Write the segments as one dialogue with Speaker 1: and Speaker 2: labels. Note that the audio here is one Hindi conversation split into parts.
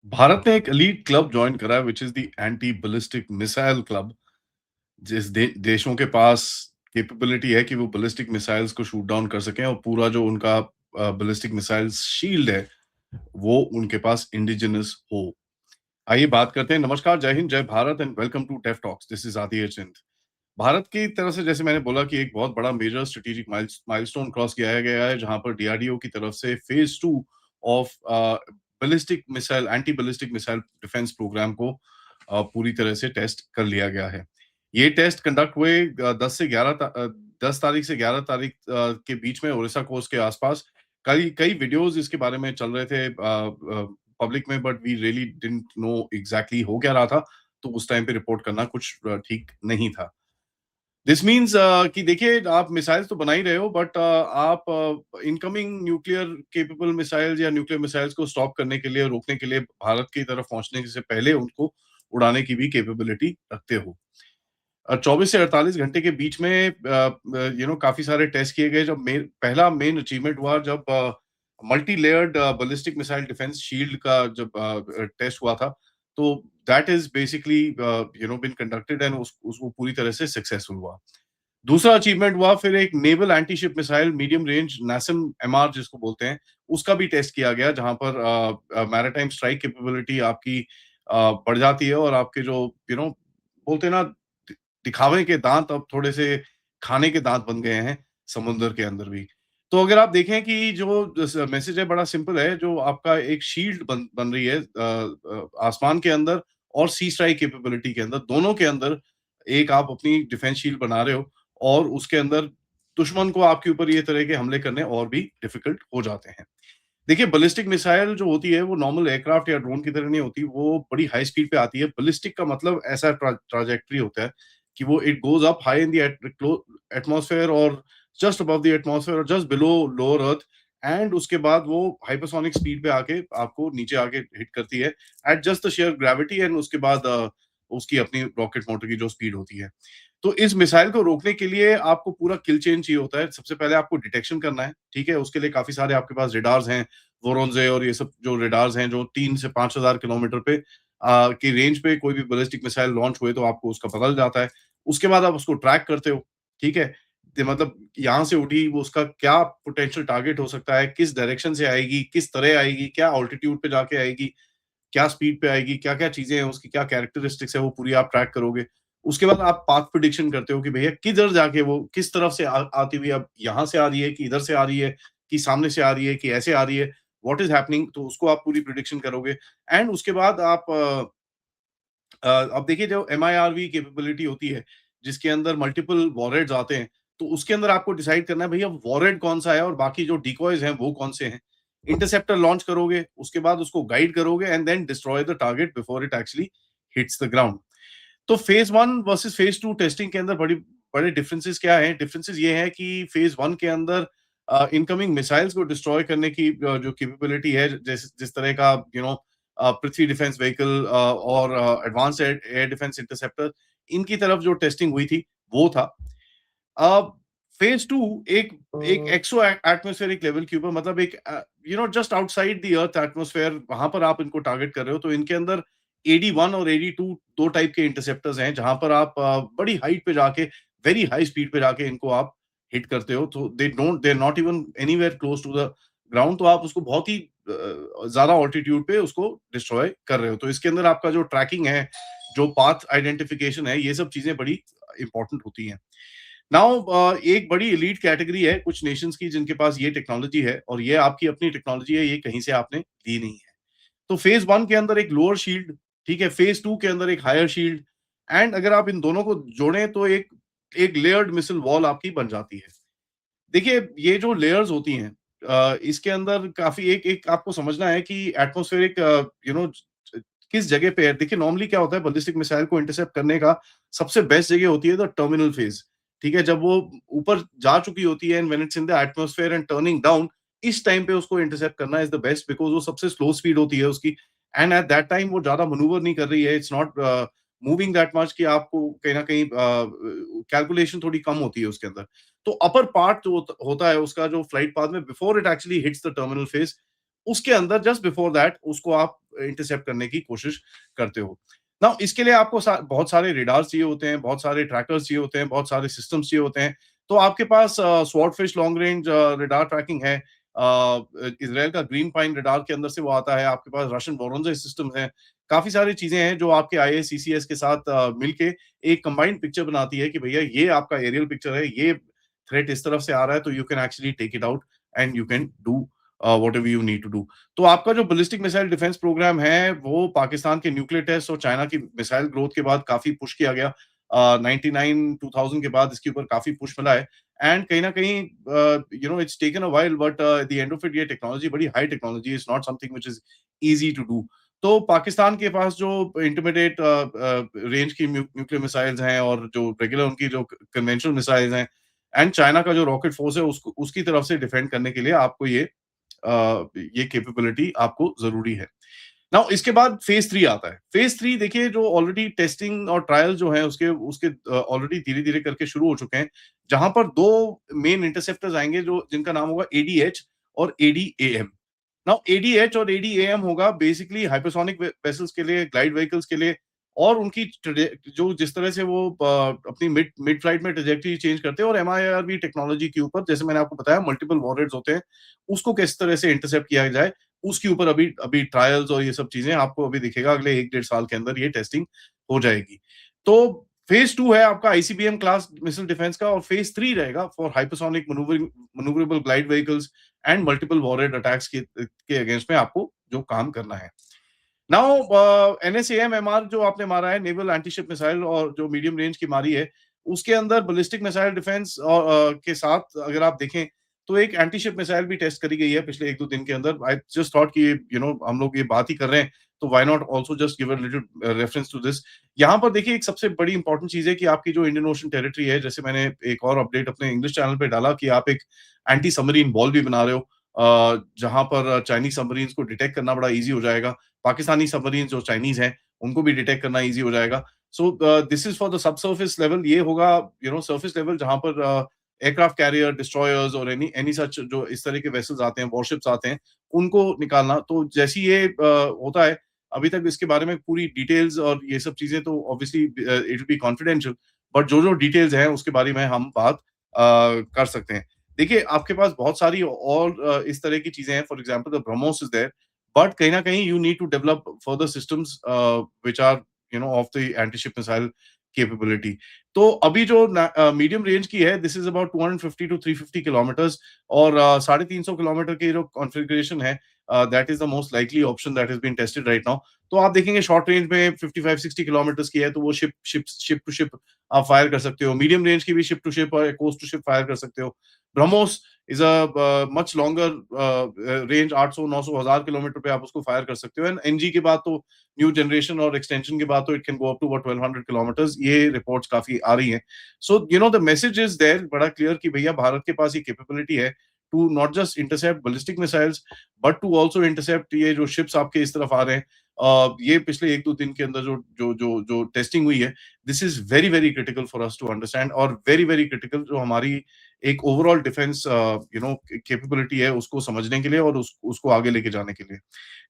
Speaker 1: भारत ने एक एलीट क्लब जॉइन करा है which is the anti ballistic missile club. जिस देशों के पास कैपेबिलिटी है कि वो बैलिस्टिक मिसाइल्स को शूट डाउन कर सकें और पूरा जो उनका बैलिस्टिक मिसाइल्स शील्ड है, वो उनके पास इंडिजिनस हो। आइए बात करते हैं। नमस्कार, जय हिंद, जय भारत एंड वेलकम टू टेफ talks. This is Aatish Chint. Bharat की तरफ से जैसे मैंने बोला कि एक बहुत बड़ा मेजर स्ट्रेटेजिक माइलस्टोन क्रॉस किया गया है, जहां पर डीआरडीओ की तरफ से phase 2 of ballistic missile anti ballistic missile defence programme को पूरी तरह से टेस्ट कर लिया गया है। ये टेस्ट कंडक्ट हुए 10 तारीख से 11 तारीख के बीच में ओडिशा कोस्ट के आसपास। कई कई वीडियोस इसके बारे में चल रहे थे पब्लिक में, but we really didn't know exactly हो क्या रहा था। तो उस टाइम पे रिपोर्ट करना कुछ ठीक नहीं था। दिस मीन्स कि देखिए, आप मिसाइल्स तो बना ही रहे हो, बट आप इनकमिंग न्यूक्लियर केपेबल मिसाइल्स या न्यूक्लियर मिसाइल्स को स्टॉप करने के लिए, रोकने के लिए भारत की तरफ पहुंचने से पहले उनको उड़ाने की भी कैपेबिलिटी रखते हो। 24 से 48 घंटे के बीच में काफी सारे टेस्ट किए गए। जब पहला मेन अचीवमेंट हुआ, जब multi layered ballistic missile defence shield का जब टेस्ट हुआ था, तो that is basically been conducted and उसको पूरी तरह से सक्सेसफुल हुआ। दूसरा अचीवमेंट हुआ, फिर एक naval antiship missile medium range NASM MR जिसको बोलते हैं, उसका भी टेस्ट किया गया, जहां पर मैरीटाइम स्ट्राइक कैपेबिलिटी आपकी बढ़ जाती है और आपके जो बोलते हैं ना, दिखावे के दांत अब थोड़े से खाने के दांत बन गए हैं समुद्र के अंदर भी। तो अगर आप देखें कि जो मैसेज है बड़ा सिंपल है, जो आपका एक शील्ड बन बन रही है आसमान के अंदर और सी स्ट्राइक कैपेबिलिटी के अंदर, दोनों के अंदर एक आप अपनी डिफेंस शील्ड बना रहे हो, और उसके अंदर दुश्मन को आपके ऊपर ये तरह के हमले करने और भी डिफिकल्ट हो जाते हैं। देखिए, बैलिस्टिक मिसाइल जो होती है वो नॉर्मल एयरक्राफ्ट या ड्रोन की तरह नहीं होती, वो बड़ी हाई स्पीड पे आती है। बैलिस्टिक का मतलब ऐसा ट्राजेक्टरी होता है कि वो it goes up high in the atmosphere, और जस्ट अबव द एटमॉस्फेयर, और just below lower earth, and उसके बाद वो हाइपरसोनिक स्पीड पे आके आपको नीचे आके हिट करती है at just the sheer gravity, and उसके बाद उसकी अपनी रॉकेट मोटर की जो स्पीड होती है। तो इस मिसाइल को रोकने के लिए आपको पूरा किल चेन चाहिए होता है। सबसे पहले आपको डिटेक्शन करना है, ठीक है? उसके लिए काफ़ी सारे आपके पास रेडार्स हैं, वोरोन्ज़े और ये सब जो रेडार्स हैं, जो 3 से 5000 किलोमीटर पे की रेंज पे कोई भी बैलिस्टिक मिसाइल लॉन्च हुए तो आपको उसका पता लग जाता है। उसके बाद आप उसको ट्रैक करते हो, ठीक है? मतलब यहाँ से उठी, वो उसका क्या पोटेंशियल टारगेट हो सकता है, किस डायरेक्शन से आएगी, किस तरह आएगी, क्या ऑल्टीट्यूड पे जाके आएगी, क्या स्पीड पे आएगी, क्या-क्या चीज़ें हैं, उसकी क्या कैरेक्टरिस्टिक्स है, वो पूरी आप ट्रैक करोगे। उसके बाद आप पाथ प्रेडिक्शन करते हो कि भैया किधर जाके वो किस तरफ से आती हुई, अब यहाँ से आ रही है कि इधर से आ रही है, कि सामने से आ रही है कि ऐसे आ रही है, व्हाट इज़ हैपनिंग, तो उसको आप पूरी प्रेडिक्शन करोगे। एंड उसके बाद आप अब देखिए, जो एमआईआरवी कैपेबिलिटी होती है, जिसके अंदर मल्टीपल वॉरहेड्स आते हैं, तो उसके अंदर आपको डिसाइड करना है भैया वॉरहेड कौन-सा है और बाकी जो डिकॉयज़ हैं वो कौन से हैं। इंटरसेप्टर लॉन्च करोगे, उसके बाद उसको गाइड करोगे and then destroy the target before it actually hits the ground. तो फेज़ 1 वर्सेस फेज़ 2 टेस्टिंग के अंदर बड़े डिफरेंसेस क्या हैं? डिफरेंसेस ये हैं कि फेज़ 1 के अंदर इनकमिंग मिसाइल्स को डिस्ट्रॉय करने की जो कैपेबिलिटी है, जिस तरह का पृथ्वी डिफेंस व्हीकल और advance air air defence interceptor, इनकी तरफ जो टेस्टिंग हुई थी, वो था। अब फेज़ 2 एक एक एक्सो एटमॉस्फेरिक लेवल के ऊपर, मतलब एक just outside the earth atmosphere, वहां पर आप इनको टारगेट कर रहे हो। तो इनके अंदर AD1 और AD2 दो टाइप के इंटरसेप्टर्स हैं, जहां पर आप बड़ी हाइट पे जाके, वेरी हाई स्पीड पे जाके इनको आप हिट करते हो। तो they are not even anywhere close to the ground, तो आप उसको बहुत ही ज्यादा ऑल्टीट्यूड पे उसको डिस्ट्रॉय कर रहे हो। तो इसके अंदर आपका जो ट्रैकिंग है, जो पाथ आइडेंटिफिकेशन है, ये सब चीजें बड़ी इंपॉर्टेंट होती हैं। नाउ एक बड़ी एलीट कैटेगरी है कुछ नेशंस की, जिनके पास ये टेक्नोलॉजी है, और ये आपकी अपनी टेक्नोलॉजी है, ये कहीं से आपने ली नहीं है। तो फेज़ 1 के अंदर एक लोअर शील्ड, ठीक है? फेज़ 2 के अंदर एक हायर शील्ड, एंड अगर आप इन दोनों को जोड़ें तो एक एक लेयर्ड मिसाइल वॉल आपकी बन जाती है। देखिए, ये जो लेयर्स होती हैं, इसके अंदर काफ़ी एक एक आपको समझना है कि एटमॉस्फेरिक किस जगह पे है। देखिए, नॉर्मली क्या होता है, बैलिस्टिक मिसाइल को इंटरसेप्ट करने का सबसे बेस्ट जगह होती है द टर्मिनल फेज़, ठीक है? जब वो ऊपर जा चुकी होती है and when it's in the atmosphere and turning down, इस टाइम पे उसको इंटरसेप्ट करना इज़ द बेस्ट, बिकॉज़ वो सबसे स्लो स्पीड होती है उसकी, एंड एट दैट टाइम वो ज़्यादा मैनूवर नहीं कर रही है, it's not moving that much कि आपको कहीं न कहीं कैलकुलेशन थोड़ी कम होती है उसके अंदर। तो अपर पार्ट जो होता है उसका, जो फ्लाइट पाथ में before it actually hits the terminal phase, उसके अंदर जस्ट बिफोर दैट उसको आप इंटरसेप्ट करने की कोशिश करते हो। नाउ इसके लिए आपको बहुत सारे रेडार्स चाहिए होते हैं, बहुत सारे ट्रैकर्स चाहिए होते हैं, बहुत सारे सिस्टम्स चाहिए होते हैं। तो आपके पास swordfish long range radar trekking है। इज़राइल का ग्रीन पाइन रेडार के अंदर से वो आता है। आपके पास रशियन वोरोनज़य सिस्टम है। काफ़ी सारी चीज़ें हैं जो आपके आईएससीसीएस के साथ मिलके एक कंबाइंड पिक्चर बनाती है कि भैया ये आपका एरियल पिक्चर है, ये थ्रेट इस तरफ से आ रहा है, तो you can actually take it out and you can do whatever you need to do. तो आपका जो बैलिस्टिक मिसाइल डिफेंस प्रोग्राम है, वो पाकिस्तान के न्यूक्लियर टेस्ट और चाइना की मिसाइल ग्रोथ के बाद काफ़ी पुश किया गया। 99 2000 के बाद इसके ऊपर काफ़ी पुश मिला है एंड कहीं न कहीं it's taken a while but at the end of it ये टेक्नोलॉजी बड़ी हाई टेक्नोलॉजी है, it's not something which is easy to do. तो पाकिस्तान के पास जो इंटरमीडिएट रेंज की न्यूक्लियर मिसाइल्स हैं और जो रेगुलर उनकी जो कन्वेंशनल मिसाइल्स हैं एंड चाइना का जो रॉकेट फोर्स है उसको उसकी तरफ से डिफेंड करने के लिए आपको ये कैपेबिलिटी आपको ज़रूरी है। नाउ इसके बाद फेज़ 3 आता है। फेज़ 3 देखिए जो ऑलरेडी टेस्टिंग और ट्रायल जो है उसके उसके ऑलरेडी धीरे-धीरे करके शुरू हो चुके हैं। जहाँ पर 2 मेन इंटरसेप्टर्स आएँगे जो जिनका नाम होगा एडीएच और एडीएएम। नाउ एडीएच और एडीएएम होगा बेसिकली हाइपरसोनिक वेसल्स के लिए, ग्लाइड व्हीकल्स के लिए और उनकी जो जिस तरह से वो अपनी मिड मिड फ्लाइट में ट्रैजेक्टरी चेंज करते हैं और एमआईआरवी टेक्नोलॉजी के ऊपर जैसे मैंने आपको बताया मल्टीपल वॉरहेड्स होते हैं, उसको किस तरह से इंटरसेप्ट किया जाए, उसके ऊपर अभी अभी ट्रायल्स और ये सब चीजें आपको अभी दिखेगा अगले 1 डेढ़ साल के अंदर ये टेस्टिंग हो जाएगी। तो फेज़ 2 है आपका आईसीबीएम क्लास मिसाइल डिफेंस का और फेज़ 3 रहेगा for hypersonic manoeuvrable glide vehicles and multiple warhead attacks के अगेंस्ट में आपको जो काम करना है। नाउ एनएसएएम-एमआर जो आपने मारा है नेवल एंटी-शिप मिसाइल और जो मीडियम रेंज की मारी है, उसके अंदर बैलिस्टिक मिसाइल डिफेंस के साथ अगर आप देखें, तो एक एंटी-शिप मिसाइल भी टेस्ट करी गई है पिछले 1-2 दिन के अंदर। आई जस्ट थॉट कि हम लोग ये बात ही कर रहे हैं, तो why not also just give a little reference to this. यहाँ पर देखिए एक सबसे बड़ी इंपॉर्टेंट चीज़ है कि आपकी जो इंडियन ओशन टेरिटरी है, जैसे मैंने एक और अपडेट अपने इंग्लिश चैनल पे डाला कि आप एक एंटी सबमरीन वॉल भी बना रहे हो जहाँ पर चाइनीज़ सबमरीन्स को डिटेक्ट करना बड़ा ईज़ी हो जाएगा। पाकिस्तानी सबमरीन जो चाइनीज हैं, उनको भी डिटेक्ट करना ईज़ी हो जाएगा। So this is for the subsurface level ये होगा सरफेस लेवल जहाँ पर एयरक्राफ्ट कैरियर, डिस्ट्रॉयर्स और एनी एनी सच जो इस तरह के वेसल्स आते हैं, वॉरशिप्स आते हैं, उनको निकालना। तो जैसे ही ये होता है, अभी तक इसके बारे में पूरी डिटेल्स और ये सब चीज़ें तो obviously it will be confidential but जो-जो डिटेल्स हैं, उसके बारे में हम बात कर सकते हैं। देखिए, आपके पास बहुत सारी और इस तरह की चीज़ें हैं, for example the BrahMos is there but कहीं न कहीं you need to develop further systems which are of the anti-ship missile capability. तो अभी जो मीडियम रेंज की है this is about 250 to 350 kilometres और 350 किलोमीटर की जो कॉन्फ़िगरेशन है that is the most likely option that is being tested right now. तो आप देखेंगे शॉर्ट रेंज में 55-60 किलोमीटर्स की है तो वो शिप टू शिप आप फायर कर सकते हो। मीडियम रेंज की भी शिप टू शिप और कोस्ट टू शिप फायर कर सकते हो। BrahMos is much longer range 800, 900, 1000 kilometre पे आप उसको फायर कर सकते हो एंड एनजी के बाद तो न्यू जनरेशन और एक्सटेंशन के बाद तो it can go up to about 1200 kilometres ये रिपोर्ट्स काफ़ी आ रही हैं। So the message is there बड़ा क्लियर कि भैया भारत के पास ये कैपेबिलिटी है to not just intercept ballistic missiles but to also intercept ये जो शिप्स आपके इस तरफ आ रहे हैं। ये पिछले 1-2 दिन के अंदर जो टेस्टिंग हुई है, this is very, very critical for us to understand और वेरी, वेरी क्रिटिकल जो हमारी एक ओवरऑल डिफेंस कैपेबिलिटी है उसको समझने के लिए और उसको आगे लेके जाने के लिए।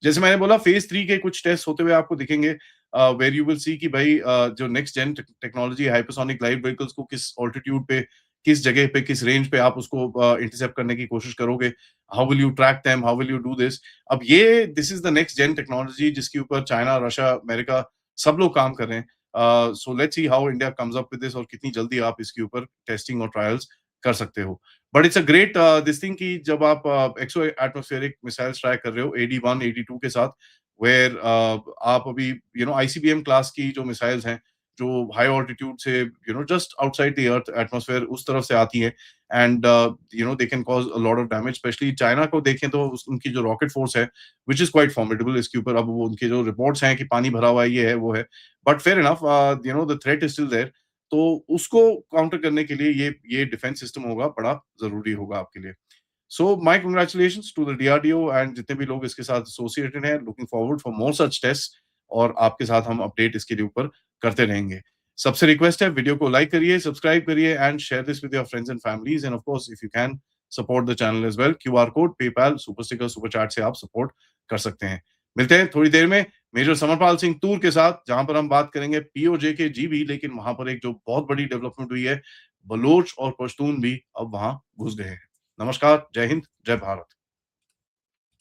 Speaker 1: जैसे मैंने बोला फेज़ 3 के कुछ टेस्ट होते हुए आपको दिखेंगे वेयर यू विल सी कि भाई जो next gen technology hypersonic glide vehicles को किस ऑल्टीट्यूड पे, किस जगह पे, किस रेंज पे आप उसको इंटरसेप्ट करने की कोशिश करोगे। How will you track them, how will you do this? अब ये this is the next gen technology जिसके ऊपर चाइना, रशिया, अमेरिका सब लोग काम कर रहे हैं। So let's see how India comes up with this और कितनी जल्दी आप इसके ऊपर टेस्टिंग और ट्रायल्स कर सकते हो। But it's a great this thing कि जब आप एक्सो एटमॉस्फेरिक मिसाइल्स ट्राई कर रहे हो AD-1, AD-2 के साथ वेयर आप अभी आईसीबीएम क्लास की जो मिसाइल्स हैं, जो हाई ऑल्टीट्यूड से just outside the earth atmosphere उस तरफ से आती हैं and they can cause a lot of damage specially China को देखें तो उनकी जो रॉकेट फोर्स है व्हिच इज़ क्वाइट फॉर्मिडेबल इसके ऊपर अब वो उनके जो रिपोर्ट्स हैं कि पानी भरा हुआ है, ये है, वो है। But fair enough the threat is still there तो उसको काउंटर करने के लिए ये डिफेंस सिस्टम होगा बड़ा ज़रूरी होगा आपके लिए। So my congratulations to the DRDO and जितने भी लोग इसके साथ एसोसिएटेड हैं, looking forward for more such tests और आपके साथ हम अपडेट इसके लिए ऊपर करते रहेंगे। सबसे रिक्वेस्ट है वीडियो को लाइक करिए, सब्सक्राइब करिए and share this with your friends and families end of course if you can support the channel as well QR code, PayPal, super sticker, super chat से आप सपोर्ट कर सकते हैं। मिलते हैं थोड़ी देर में मेजर समरपाल सिंह तूर के साथ, जहां पर हम बात करेंगे पीओजे के जीबी, लेकिन वहां पर एक जो बहुत बड़ी डेवलपमेंट हुई है, बलोच और पश्तून भी अब वहां घुस गए हैं। नमस्कार, जय हिंद, जय भारत।